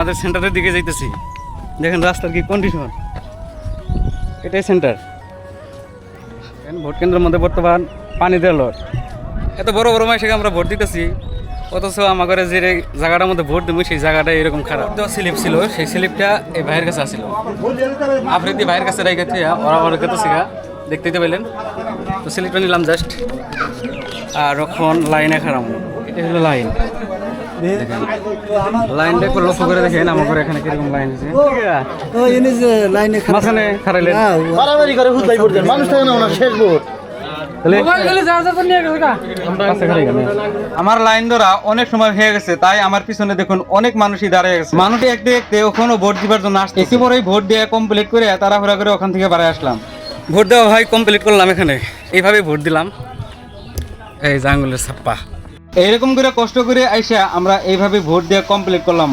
আমাদের সেন্টারের দিকে যাইতেছি, দেখেন রাস্তার কি কন্ডিশন। এটাই সেন্টার। ভোট কেন্দ্রের মধ্যে বর্তমান পানি দেওয়ার এত বড় বড় মাসে আমরা ভোট দিতেছি, অথচ আমাদের যে জায়গাটার মধ্যে ভোট দেবো সেই জায়গাটা এরকম খারাপ। স্লিপ ছিল, সেই স্লিপটা এই ভাইয়ের কাছে আসছিল, আফ্রিদি ভাইয়ের কাছে রেখেছে, ওরা ওর কাছে দেখতে পেলেন। তো স্লিপটা নিলাম জাস্ট, আর এখন লাইনে খারাপ। এটা হলো লাইন, লাইনটা একটু লক্ষ্য করে দেখেন আমাদের এখানে কিরকম লাইন আছে। মাঝখানে খারাইলেন আমার লাইন ধরা অনেক সময় হয়ে গেছে, তাই আমার পিছনে দেখুন অনেক মানুষই দাঁড়িয়ে গেছে। মানুষই দেখতে দেখতে ওখানে ভোট দিবার জন্য আসছে। একেবারেই ভোট দিয়ে কমপ্লিট করে তাড়াহুড়া করে ওখান থেকে বাড়ায় আসলাম। ভোট দেওয়া ভাই কমপ্লিট করলাম, এখানে এইভাবে ভোট দিলাম। এই জাঙ্গুলের ছাপ্পা এইরকম করে কষ্ট করে আইসা আমরা এইভাবে ভোট দিয়ে কমপ্লিট করলাম।